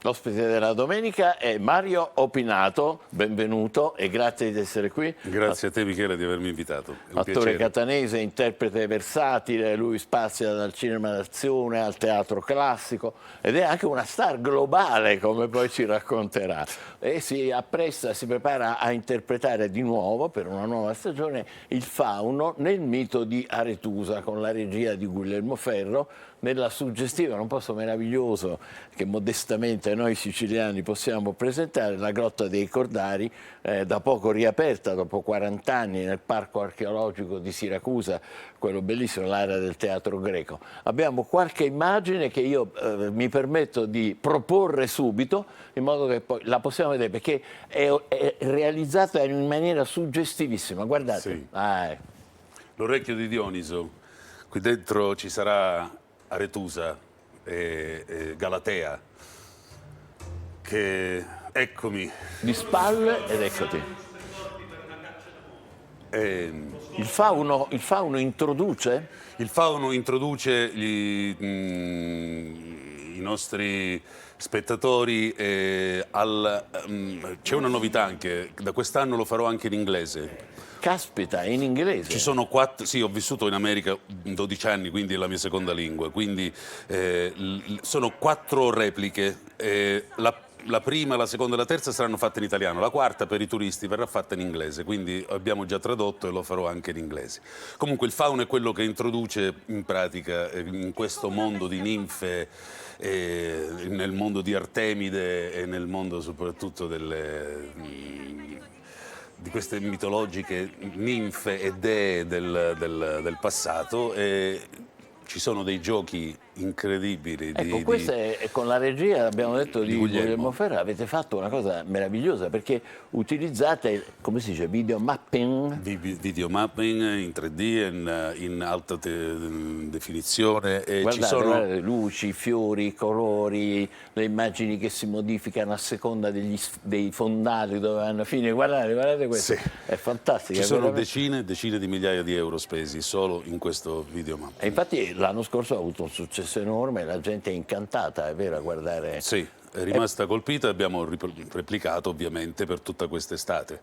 L'ospite della domenica è Mario Opinato, benvenuto e grazie di essere qui. Grazie a te Michele di avermi invitato, è un Attore piacere. catanese, interprete versatile, lui spazia dal cinema d'azione al teatro classico ed è anche una star globale, come poi ci racconterà. E si appresta, si prepara a interpretare di nuovo, per una nuova stagione, il fauno nel mito di Aretusa, con la regia di Guglielmo Ferro, nella suggestiva, un posto meraviglioso che modestamente noi siciliani possiamo presentare, la Grotta dei Cordari, da poco riaperta, dopo 40 anni, nel Parco Archeologico di Siracusa, quello bellissimo, l'area del teatro greco. Abbiamo qualche immagine che io mi permetto di proporre subito, in modo che poi la possiamo vedere, perché è realizzata in maniera suggestivissima. Guardate. Sì. L'orecchio di Dioniso, qui dentro ci sarà Aretusa e Galatea, che eccomi. Di spalle ed eccoti. Il fauno introduce? Il fauno introduce i nostri spettatori c'è una novità anche, da quest'anno lo farò anche in inglese. Caspita, in inglese? Ci sono 4, sì, ho vissuto in America 12 anni, quindi è la mia seconda lingua, quindi sono 4 repliche. La prima, la seconda e la terza saranno fatte in italiano, la quarta per i turisti verrà fatta in inglese, quindi abbiamo già tradotto e lo farò anche in inglese. Comunque il fauno è quello che introduce in pratica in questo mondo di ninfe, nel mondo di Artemide e nel mondo soprattutto di queste mitologiche ninfe e dee del passato. E ci sono dei giochi incredibili. Ecco, questo è con la regia, abbiamo detto, di Guglielmo Ferro. Avete fatto una cosa meravigliosa, perché utilizzate, come si dice, videomapping? Videomapping in 3D, in alta definizione. E Guardate, ci sono guardate, luci, fiori, colori, le immagini che si modificano a seconda dei fondali dove vanno a finire. Guardate questo, sì. È fantastico. Ci sono veramente... decine di migliaia di euro spesi solo in questo videomapping. E infatti l'anno scorso ha avuto un successo enorme, la gente è incantata, è vero, a guardare. Sì, è rimasta colpita e abbiamo replicato ovviamente per tutta quest'estate.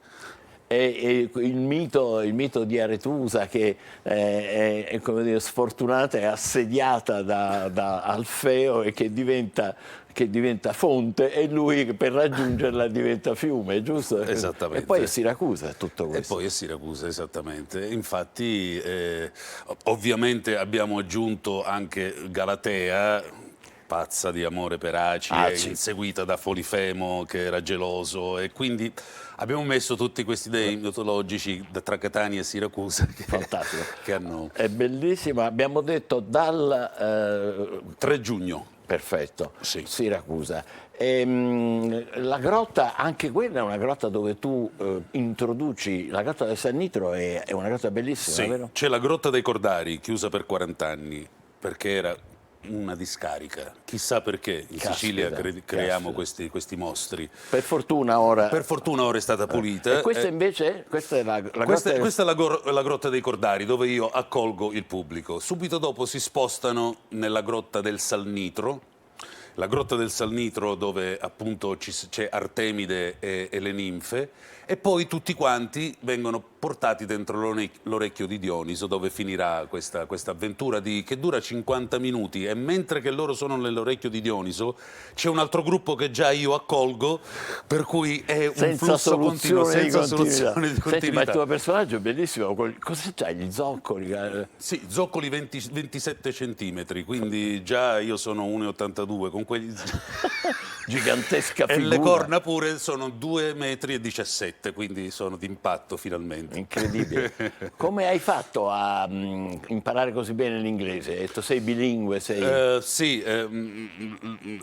E il mito di Aretusa, che è come dire, sfortunata e assediata da Alfeo e che diventa fonte, e lui per raggiungerla diventa fiume, giusto? Esattamente. E poi è Siracusa tutto questo. E poi è Siracusa, esattamente. Infatti ovviamente abbiamo aggiunto anche Galatea, pazza di amore per Aci, inseguita da Polifemo che era geloso, e quindi abbiamo messo tutti questi dei mitologici tra Catania e Siracusa che hanno... È bellissimo, abbiamo detto dal 3 giugno. Perfetto, sì. Siracusa. La grotta, anche quella è una grotta dove tu introduci, la grotta del San Nitro è una grotta bellissima, sì, vero? C'è la Grotta dei Cordari, chiusa per 40 anni, perché era una discarica. Chissà perché in Sicilia creiamo questi mostri. Per fortuna ora è stata pulita. E questa invece? Questa è la questa è la Grotta dei Cordari, dove io accolgo il pubblico. Subito dopo si spostano nella Grotta del Salnitro. La Grotta del Salnitro, dove appunto c'è Artemide e le ninfe, e poi tutti quanti vengono portati dentro l'orecchio di Dioniso, dove finirà questa avventura che dura 50 minuti, e mentre che loro sono nell'orecchio di Dioniso c'è un altro gruppo che già io accolgo, per cui è un flusso continuo, senza soluzione di continuità. Senti, ma il tuo personaggio è bellissimo, cosa c'hai, gli zoccoli? Sì, zoccoli 27 centimetri, quindi già io sono 1,82 con quegli... Gigantesca figura. E le corna pure sono 2,17 m, quindi sono d'impatto finalmente. Incredibile. Come hai fatto a imparare così bene l'inglese? Hai detto, sei bilingue? Sì,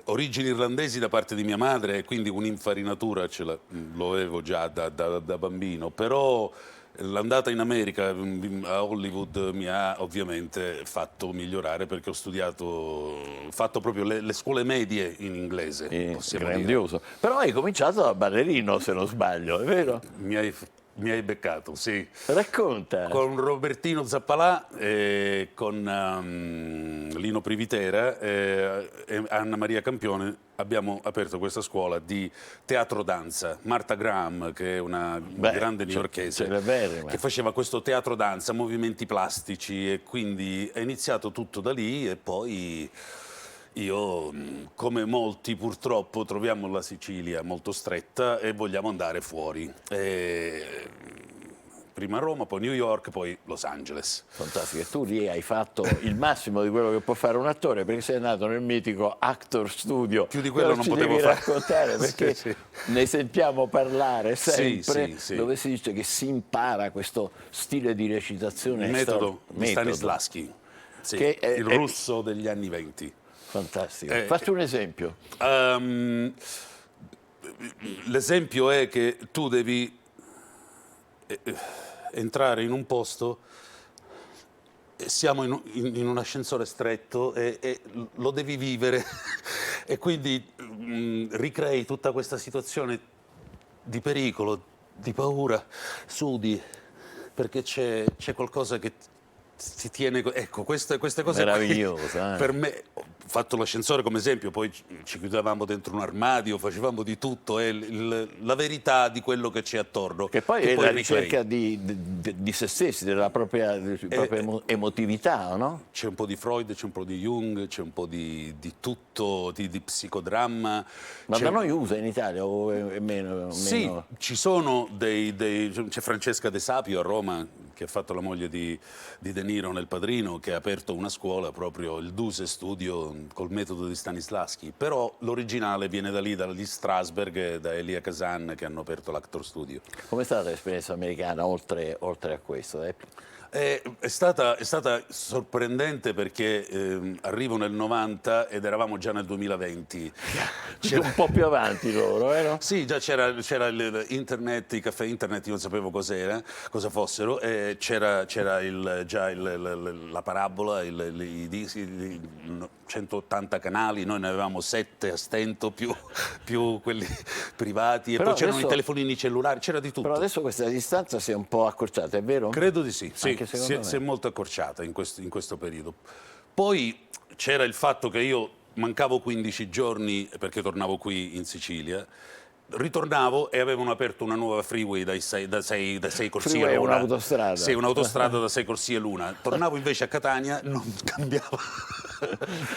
origini irlandesi da parte di mia madre, quindi un'infarinatura lo avevo già da bambino, però l'andata in America, a Hollywood, mi ha ovviamente fatto migliorare, perché ho fatto proprio le scuole medie in inglese, possiamo grandioso. dire. Però hai cominciato da ballerino, se non sbaglio, è vero? Mi hai beccato, sì. Racconta. Con Robertino Zappalà, con Lino Privitera e Anna Maria Campione abbiamo aperto questa scuola di teatro-danza. Marta Graham, che è una grande newyorkese, celeberrima, che faceva questo teatro-danza, movimenti plastici, e quindi è iniziato tutto da lì. E poi io, come molti purtroppo, troviamo la Sicilia molto stretta e vogliamo andare fuori. Prima Roma, poi New York, poi Los Angeles. Fantastico. E tu lì hai fatto il massimo di quello che può fare un attore, perché sei andato nel mitico Actor Studio. Più di quello non potevo fare. Raccontare, perché Sì. ne sentiamo parlare sempre, Sì. dove si dice che si impara questo stile di recitazione. Il metodo di Stanislavski, sì, che il russo degli anni '20. Fantastico. Facci un esempio. L'esempio è che tu devi entrare in un posto, siamo in un ascensore stretto e lo devi vivere e quindi ricrei tutta questa situazione di pericolo, di paura, sudi, perché c'è qualcosa che si tiene. Ecco, queste cose meravigliosa. Per me, ho fatto l'ascensore come esempio, poi ci chiudevamo dentro un armadio, facevamo di tutto, è la verità di quello che c'è attorno. Che poi è la ricrei. ricerca di se stessi, della propria emotività, no? C'è un po' di Freud, c'è un po' di Jung, c'è un po' di tutto, di psicodramma. Ma da noi usa in Italia o è meno? Sì, ci sono c'è Francesca De Sapio a Roma, che ha fatto la moglie di De Niro nel Padrino, che ha aperto una scuola, proprio il Duse Studio, col metodo di Stanislavski. Però l'originale viene da lì, dagli Strasberg e da Elia Kazan, che hanno aperto l'Actor Studio. Com'è stata l'esperienza americana oltre a questo? È stata sorprendente, perché arrivo nel 90 ed eravamo già nel 2020. Un po' più avanti loro, vero? Sì, già c'era internet, i caffè internet, io non sapevo cosa fossero, e c'era già la parabola, i 180 canali, noi ne avevamo 7 a stento, più quelli privati, e Però poi c'erano adesso, i telefonini cellulari, c'era di tutto. Però adesso questa distanza si è un po' accorciata, è vero? Credo di sì, Anche secondo me. si è molto accorciata in questo periodo. Poi c'era il fatto che io mancavo 15 giorni perché tornavo qui in Sicilia. Ritornavo e avevano aperto una nuova freeway da 6 corsie Freeway è l'una. un'autostrada. Sì, un'autostrada da 6 corsie l'una. Tornavo invece a Catania, non cambiava,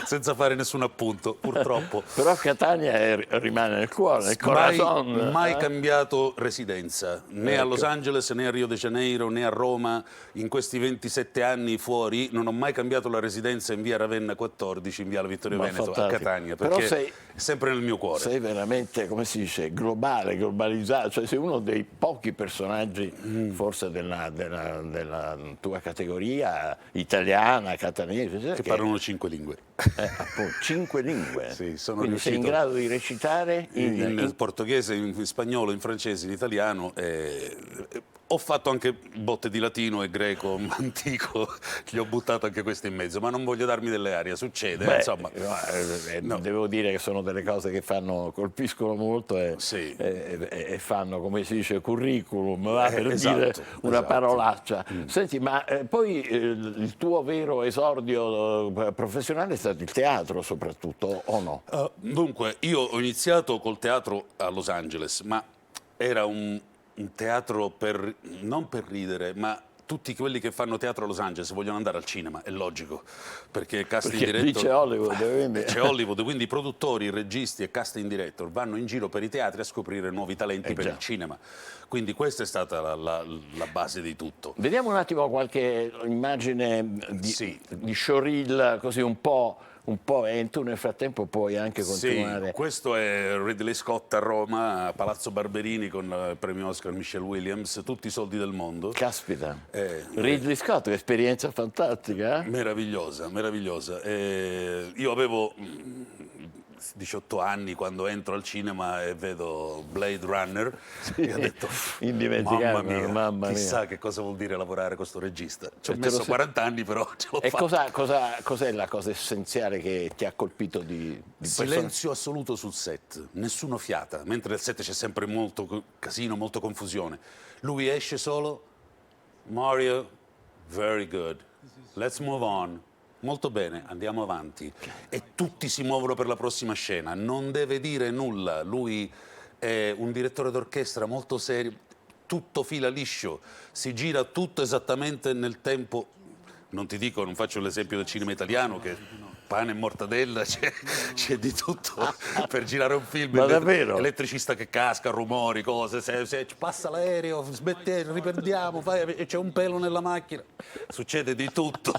senza fare nessun appunto, purtroppo. Però Catania rimane nel cuore, nel corazon. Mai cambiato residenza, né a Los Angeles, né a Rio de Janeiro, né a Roma. In questi 27 anni fuori non ho mai cambiato la residenza in via Ravenna 14, in via Vittorio Veneto, fantastico. a Catania, Però perché è sempre nel mio cuore. Sei veramente, come si dice, globale, globalizzato, cioè sei uno dei pochi personaggi forse della tua categoria italiana, catanese, Che parlano 5 lingue. Appunto, 5 lingue. Sì, sono Quindi sei in riuscito grado di recitare in portoghese, in spagnolo, in francese, in italiano. Ho fatto anche botte di latino e greco antico, gli ho buttato anche questo in mezzo, ma non voglio darmi delle arie, succede, insomma. No. Devo dire che sono delle cose che colpiscono molto e fanno, come si dice, curriculum, per dire una parolaccia. Senti, ma poi il tuo vero esordio professionale è stato il teatro soprattutto, o no? Dunque, io ho iniziato col teatro a Los Angeles, ma era un teatro non per ridere, ma tutti quelli che fanno teatro a Los Angeles vogliono andare al cinema, è logico, perché casting director... Lì c'è Hollywood, quindi... C'è Hollywood, quindi i produttori, i registi e casting director vanno in giro per i teatri a scoprire nuovi talenti per il cinema. Quindi questa è stata la base di tutto. Vediamo un attimo qualche immagine di showreel, così un po', e tu nel frattempo puoi anche continuare. Sì, questo è Ridley Scott a Roma, a Palazzo Barberini, con il premio Oscar Michelle Williams, tutti i soldi del mondo. Caspita, Ridley Scott, che esperienza fantastica. Meravigliosa, meravigliosa. Io avevo 18 anni quando entro al cinema e vedo Blade Runner, e ho detto, indimenticabile, mamma mia. chissà che cosa vuol dire lavorare con questo regista. Ci ho E te lo messo sei- 40 anni, però ce l'ho E fatta. cos'è la cosa essenziale che ti ha colpito di Silenzio assoluto sul set, nessuno fiata, mentre nel set c'è sempre molto casino, molta confusione. Lui esce solo, Mario, very good, let's move on. Molto bene, andiamo avanti. E tutti si muovono per la prossima scena, non deve dire nulla. Lui è un direttore d'orchestra molto serio, tutto fila liscio, si gira tutto esattamente nel tempo. Non ti dico, non faccio l'esempio del cinema italiano che pane e mortadella, c'è di tutto per girare un film. Ma davvero? Elettricista che casca, rumori, cose, se passa l'aereo, smettete, riprendiamo, e c'è un pelo nella macchina. Succede di tutto.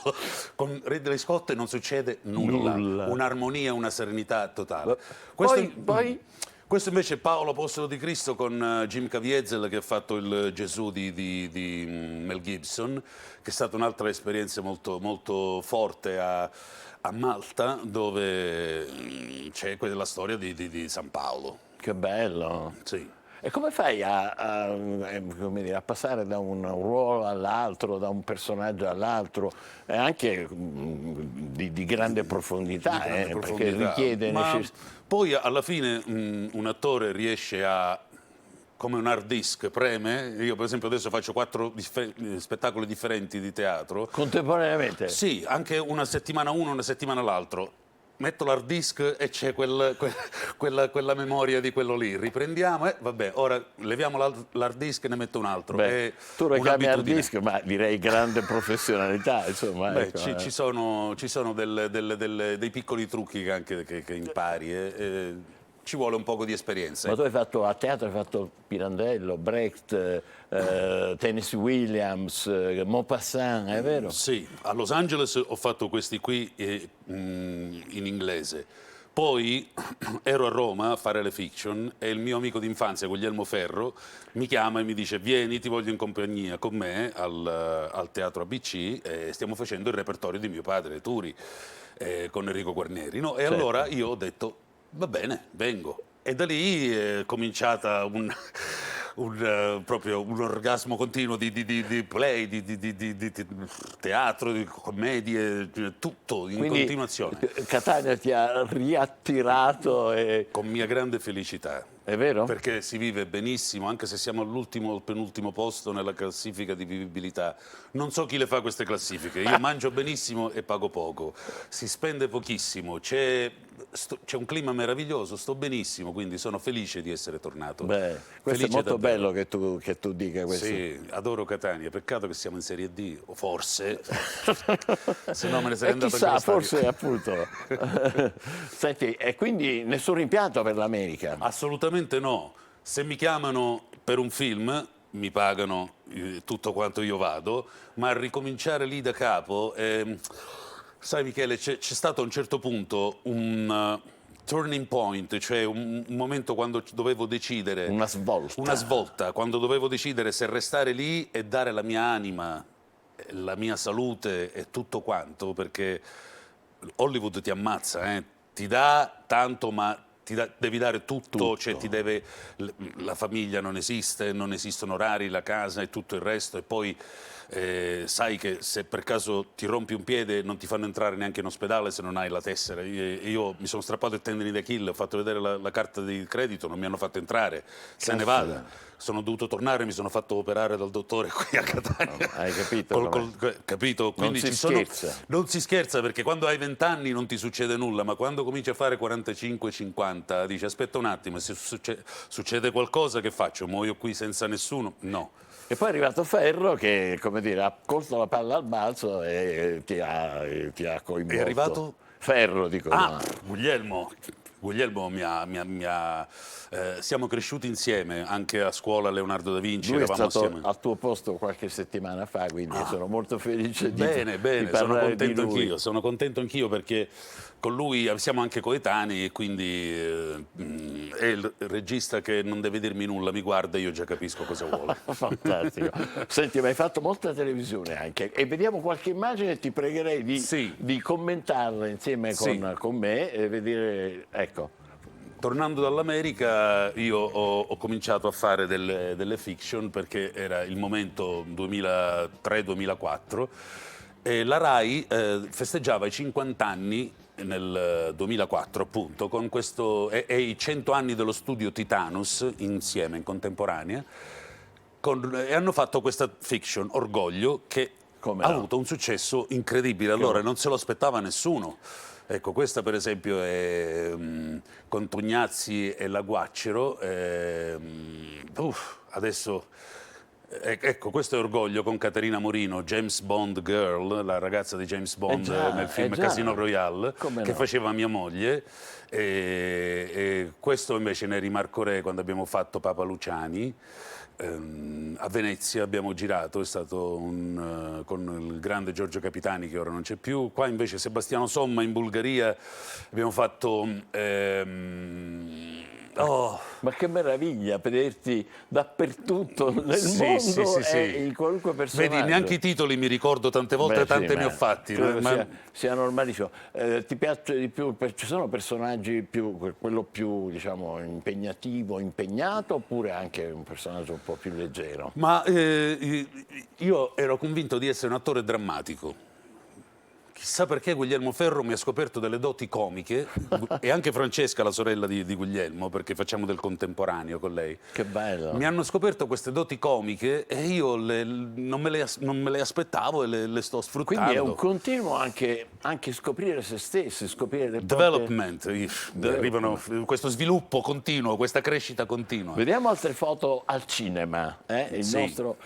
Con Ridley Scott non succede nulla. Un'armonia, una serenità totale. Poi? Questo invece è Paolo Apostolo di Cristo con Jim Caviezel che ha fatto il Gesù di Mel Gibson, che è stata un'altra esperienza molto, molto forte a Malta, dove c'è la storia di San Paolo. Che bello. Sì. E come fai come dire, a passare da un ruolo all'altro, da un personaggio all'altro, e anche di grande profondità, Grande perché profondità. richiede Ma poi alla fine un attore riesce a, come un hard disk, preme. Io per esempio adesso faccio 4 spettacoli differenti di teatro. contemporaneamente. Sì, anche una settimana uno, una settimana l'altro. Metto l'hard disk e c'è quella memoria di quello lì. Riprendiamo e vabbè, ora leviamo l'hard disk e ne metto un altro. Beh, È tu lo chiami hard un'abitudine. disk, ma direi grande professionalità, insomma. Beh, ecco, ci sono dei piccoli trucchi che impari e ci vuole un poco di esperienza. Ma tu a teatro hai fatto Pirandello, Brecht, Tennessee Williams, Maupassant, è vero? Sì, a Los Angeles ho fatto questi qui in inglese. Poi ero a Roma a fare le fiction e il mio amico d'infanzia, Guglielmo Ferro, mi chiama e mi dice vieni, ti voglio in compagnia con me al Teatro ABC e stiamo facendo il repertorio di mio padre, Turi, con Enrico Guarneri. No? E Certo. allora io ho detto va bene, vengo. E da lì è cominciata proprio un orgasmo continuo di play, di teatro, di commedie, tutto in Quindi continuazione. Catania ti ha riattirato, Con mia grande felicità. è vero? Perché si vive benissimo, anche se siamo all'ultimo o penultimo posto nella classifica di vivibilità. Non so chi le fa queste classifiche. Io mangio benissimo e pago poco. Si spende pochissimo, c'è un clima meraviglioso, sto benissimo, quindi sono felice di essere tornato. Beh, questo Felice è molto davvero. bello che tu dica questo. Sì, adoro Catania, peccato che siamo in Serie D, o forse, se no me ne sarei E andato chissà, anche allo forse stadio. appunto. Senti, e quindi nessun rimpianto per l'America? Assolutamente no. Se mi chiamano per un film, mi pagano tutto quanto io vado, ma a ricominciare lì da capo, sai Michele, c'è stato a un certo punto un turning point, cioè un momento quando dovevo decidere... Una svolta. Una svolta, quando dovevo decidere se restare lì e dare la mia anima, la mia salute e tutto quanto, perché Hollywood ti ammazza, ti dà tanto ma devi dare tutto, cioè la famiglia non esiste, non esistono orari, la casa e tutto il resto e poi sai che se per caso ti rompi un piede non ti fanno entrare neanche in ospedale se non hai la tessera. Io mi sono strappato il tendine d'Achille, ho fatto vedere la carta di credito, non mi hanno fatto entrare, se ne vada. Sono dovuto tornare, mi sono fatto operare dal dottore qui a Catania. Hai capito? Capito? Quindi Non si scherza. Non si scherza perché quando hai 20 anni non ti succede nulla, ma quando cominci a fare 45-50 dici aspetta un attimo, se succede qualcosa che faccio? Muoio qui senza nessuno? No. E poi è arrivato Ferro che, come dire, ha colto la palla al balzo e ti ha coinvolto. È arrivato? Ferro, dico. Ah, no. Guglielmo siamo cresciuti insieme, anche a scuola Leonardo da Vinci, Lui è eravamo stato assieme. al tuo posto qualche settimana fa, quindi sono molto felice di Bene, sono parlare contento di lui. anch'io, sono contento anch'io perché con lui siamo anche coetanei e quindi è il regista che non deve dirmi nulla, mi guarda e io già capisco cosa vuole. Fantastico. Senti, ma hai fatto molta televisione anche e vediamo qualche immagine, ti pregherei di Sì. commentarla insieme Sì. con me e vedere, ecco. Ecco. Tornando dall'America, io ho cominciato a fare delle fiction perché era il momento 2003-2004 e la Rai festeggiava i 50 anni nel 2004 appunto con questo, e i 100 anni dello studio Titanus insieme, in contemporanea, e hanno fatto questa fiction, Orgoglio, che Come ha no? avuto un successo incredibile. Allora, non se lo aspettava nessuno. Ecco, questa per esempio è con Tognazzi e la Guacero. Adesso, ecco, questo è Orgoglio con Caterina Morino, James Bond Girl, la ragazza di James Bond nel film già. Casino Royale, Come che no? faceva mia moglie. E questo invece Neri Marco Re quando abbiamo fatto Papa Luciani. A Venezia abbiamo girato, è stato con il grande Giorgio Capitani che ora non c'è più. Qua invece Sebastiano Somma in Bulgaria abbiamo fatto Ma che meraviglia vederti dappertutto nel Sì, mondo sì, sì, sì. e in qualunque personaggio. Vedi, neanche i titoli mi ricordo tante volte, Beh, tante sì, ne ho ma fatti. credo Ma sia normalissimo. Ti piace di più, ci sono personaggi più, quello più diciamo impegnativo, impegnato, oppure anche un personaggio un po' più leggero? Io ero convinto di essere un attore drammatico. Chissà perché Guglielmo Ferro mi ha scoperto delle doti comiche e anche Francesca, la sorella di Guglielmo, perché facciamo del contemporaneo con lei. Che bello. Mi hanno scoperto queste doti comiche e io non me le aspettavo e le sto sfruttando. Quindi è un continuo anche scoprire se stessi, scoprire le proprie... Development, arrivano questo sviluppo continuo, questa crescita continua. Vediamo altre foto al cinema, il Sì. nostro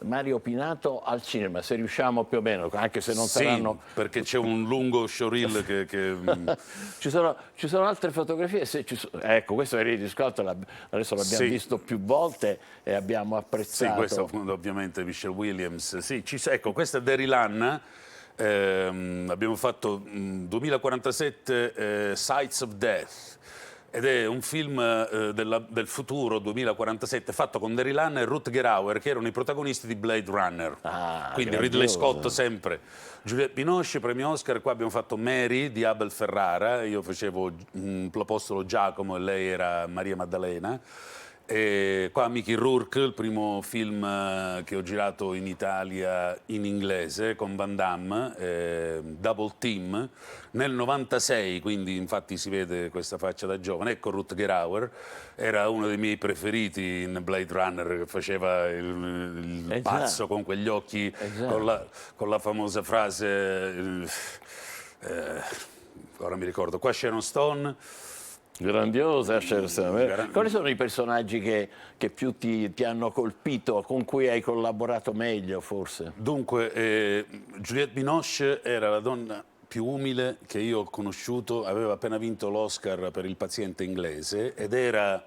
Mario Pinato al cinema, se riusciamo più o meno, anche se non Sì, saranno... perché c'è un lungo showreel che Ci sono altre fotografie, ecco, questo è Ridley Scott, adesso l'abbiamo Sì. visto più volte e abbiamo Sì, apprezzato. questo appunto, ovviamente Michelle Williams. Sì, ecco, questa è Derry Lanna. Abbiamo fatto 2047 Sights of Death. Ed è un film del futuro 2047 fatto con Derry Lanna e Rutger Gerauer, che erano i protagonisti di Blade Runner. Quindi Ridley grandioso. Scott sempre. Juliette Binoche, premio Oscar. Qua abbiamo fatto Mary di Abel Ferrara. Io facevo l'apostolo Giacomo e lei era Maria Maddalena. E qua Mickey Rourke, il primo film che ho girato in Italia in inglese con Van Damme, Double Team, nel 96, quindi infatti si vede questa faccia da giovane. Ecco Rutger Hauer, era uno dei miei preferiti in Blade Runner, che faceva il pazzo con quegli occhi, con la famosa frase, ora mi ricordo, qua Sharon Stone. Grandiosa Cher. Quali sono i personaggi che più ti hanno colpito, con cui hai collaborato meglio forse? Dunque, Juliette Binoche era la donna più umile che io ho conosciuto, aveva appena vinto l'Oscar per Il paziente inglese ed era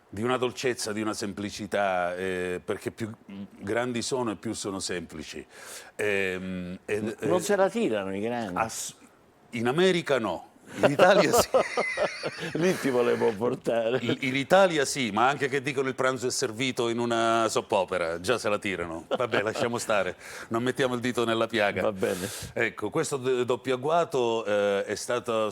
di una dolcezza, di una semplicità, perché più grandi sono e più sono semplici. Non se la tirano i grandi. In America no. In Italia sì. Lì ti volevo portare. In Italia sì, ma anche che dicono il pranzo è servito in una soppopera, già se la tirano. Vabbè, lasciamo stare, non mettiamo il dito nella piaga. Va bene. Ecco, questo doppio agguato è stato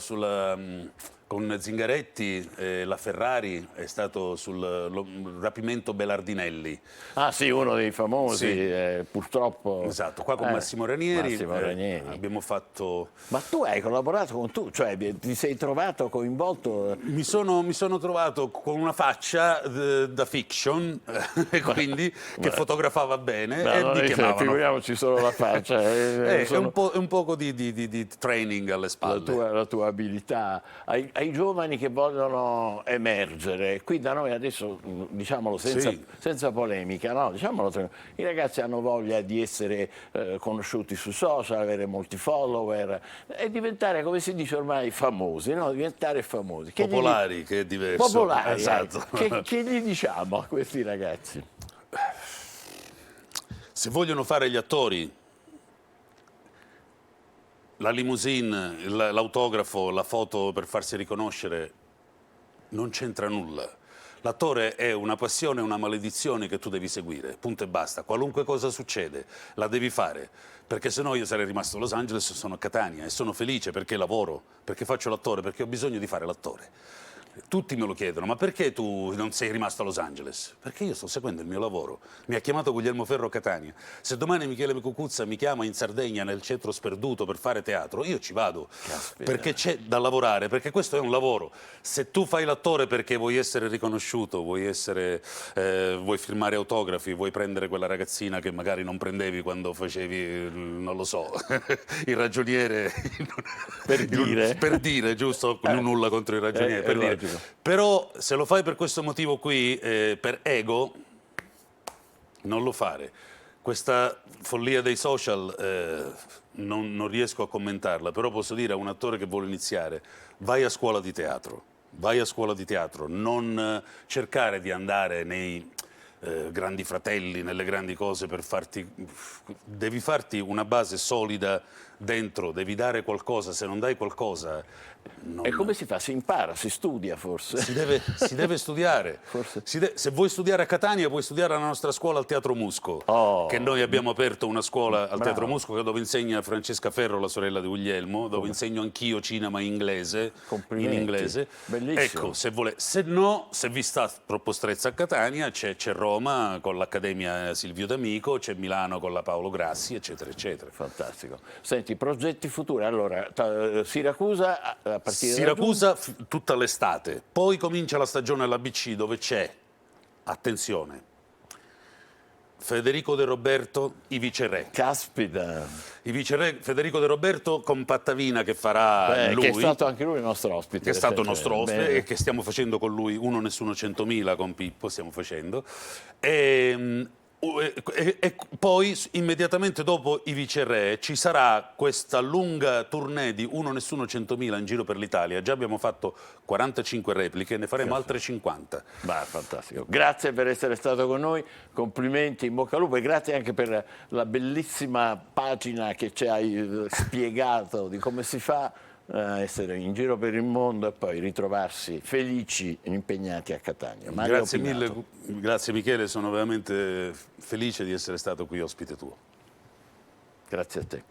con Zingaretti, la Ferrari è stato sul rapimento Belardinelli. Ah sì, uno dei famosi, Sì. Purtroppo. Esatto, qua con Massimo Ranieri, Massimo Ranieri. abbiamo fatto... Ma tu hai collaborato con tu, cioè ti sei trovato coinvolto? Mi sono trovato con una faccia da fiction, quindi che fotografava bene No, e non mi chiamavano. figuriamoci solo la faccia. È un poco di training alle spalle. La tua abilità. Ai giovani che vogliono emergere, qui da noi adesso, diciamolo senza polemica, no? Diciamolo, i ragazzi hanno voglia di essere conosciuti su social, avere molti follower e diventare, come si dice ormai, famosi, no? Diventare famosi. Popolari, che è diverso. Popolari, esatto. Che gli diciamo a questi ragazzi? Se vogliono fare gli attori, la limousine, l'autografo, la foto per farsi riconoscere, non c'entra nulla. L'attore è una passione, una maledizione che tu devi seguire, punto e basta. Qualunque cosa succede, la devi fare. Perché se no io sarei rimasto a Los Angeles, sono a Catania e sono felice perché lavoro, perché faccio l'attore, perché ho bisogno di fare l'attore. Tutti me lo chiedono, ma perché tu non sei rimasto a Los Angeles? Perché io sto seguendo il mio lavoro. Mi ha chiamato Guglielmo Ferro a Catania. Se domani Michele Cucuzza mi chiama in Sardegna nel centro sperduto per fare teatro, io ci vado. Caspita. Perché c'è da lavorare, perché questo è un lavoro. Se tu fai l'attore perché vuoi essere riconosciuto, vuoi firmare autografi, vuoi prendere quella ragazzina che magari non prendevi quando facevi, non lo so, il ragioniere, per dire, giusto? Nulla contro i ragionieri, per dire. Però se lo fai per questo motivo qui, per ego, non lo fare. Questa follia dei social non riesco a commentarla, però posso dire a un attore che vuole iniziare, vai a scuola di teatro, non cercare di andare nei grandi fratelli, nelle grandi cose devi farti una base solida dentro, devi dare qualcosa, se non dai qualcosa... E come si fa? Si impara, si studia forse? Si deve studiare. Se vuoi studiare a Catania, puoi studiare alla nostra scuola al Teatro Musco, che noi abbiamo aperto una scuola al Teatro Musco dove insegna Francesca Ferro, la sorella di Guglielmo, dove insegno anch'io cinema in inglese. Bellissimo. Ecco, se no, se vi sta troppo strezza a Catania, c'è Roma con l'Accademia Silvio D'Amico, c'è Milano con la Paolo Grassi, eccetera, eccetera. Fantastico. Senti, progetti futuri. Allora, Siracusa a partire Siracusa tutta l'estate, poi comincia la stagione all'ABC dove c'è, attenzione, Federico De Roberto, I Viceré. Caspita! I Viceré, Federico De Roberto con Pattavina che farà lui. Che è stato anche lui il nostro ospite. Che è stato nostro ospite Bene. e che stiamo facendo con lui, Uno Nessuno 100.000 con Pippo, stiamo facendo. E poi immediatamente dopo I Viceré ci sarà questa lunga tournée di Uno Nessuno 100.000 in giro per l'Italia. Già abbiamo fatto 45 repliche, ne faremo altre 50. Bah, fantastico. Grazie per essere stato con noi, complimenti, in bocca al lupo e grazie anche per la bellissima pagina che ci hai spiegato di come si fa a essere in giro per il mondo e poi ritrovarsi felici e impegnati a Catania. Mario Grazie Pinato. mille, grazie Michele, sono veramente felice di essere stato qui ospite tuo. Grazie a te.